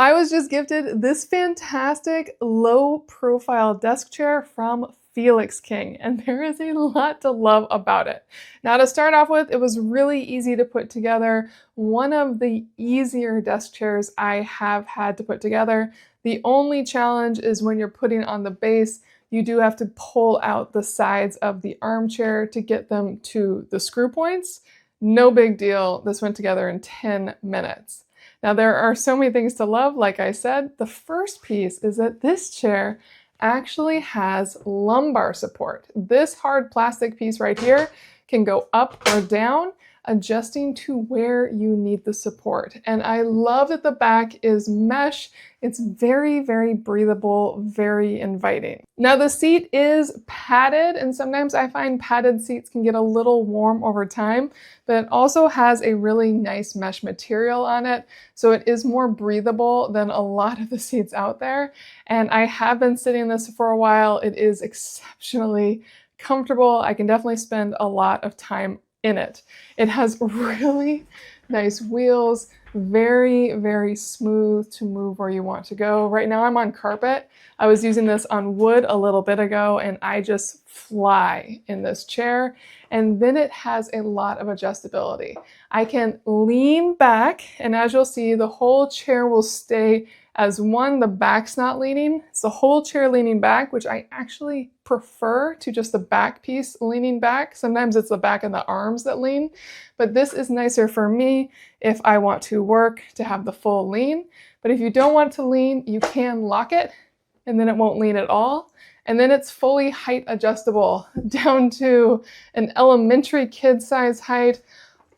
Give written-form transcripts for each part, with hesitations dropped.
I was just gifted this fantastic low-profile desk chair from FelixKing, and there is a lot to love about it. Now, to start off with, it was really easy to put together. One of the easier desk chairs I have had to put together. The only challenge is when you're putting on the base, you do have to pull out the sides of the armchair to get them to the screw points. No big deal. This went together in 10 minutes. Now, there are so many things to love, like I said. The first piece is that this chair actually has lumbar support. This hard plastic piece right here can go up or down, adjusting to where you need the support. And I love that the back is mesh. It's very, very breathable, very inviting. Now the seat is padded, and sometimes I find padded seats can get a little warm over time, but it also has a really nice mesh material on it, so it is more breathable than a lot of the seats out there. And I have been sitting in this for a while. It is exceptionally comfortable. I can definitely spend a lot of time in it. It has really nice wheels, very, very smooth to move where you want to go. Right now I'm on carpet. I was using this on wood a little bit ago, and I just fly in this chair. And then it has a lot of adjustability. I can lean back, and as you'll see, the whole chair will stay as one. The back's not leaning. It's the whole chair leaning back, which I actually prefer to just the back piece leaning back. Sometimes it's the back and the arms that lean, but this is nicer for me if I want to work to have the full lean. But if you don't want to lean, you can lock it and then it won't lean at all. And then it's fully height adjustable down to an elementary kid size height,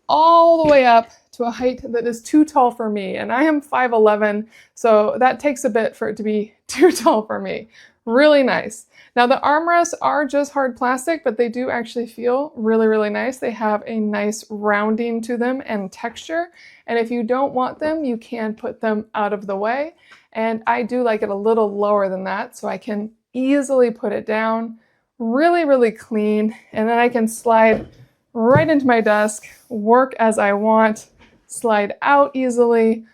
all the way up to a height that is too tall for me. And I am 5'11", so that takes a bit for it to be too tall for me. Really nice. Now the armrests are just hard plastic, but they do actually feel really, really nice. They have a nice rounding to them and texture. And if you don't want them, you can put them out of the way. And I do like it a little lower than that, so I can easily put it down. Really, really clean. And then I can slide right into my desk, work as I want, slide out easily.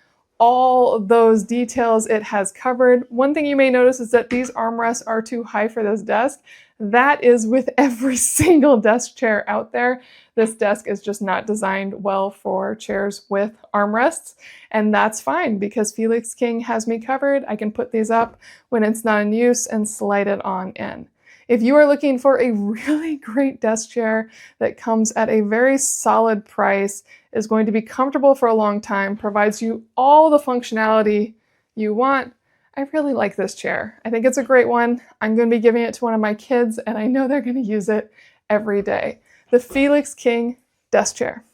All those details it has covered. One thing you may notice is that these armrests are too high for this desk. That is with every single desk chair out there. This desk is just not designed well for chairs with armrests, and that's fine because FelixKing has me covered. I can put these up when it's not in use and slide it on in. If you are looking for a really great desk chair that comes at a very solid price, is going to be comfortable for a long time, provides you all the functionality you want, I really like this chair. I think it's a great one. I'm going to be giving it to one of my kids, and I know they're going to use it every day. The FelixKing desk chair.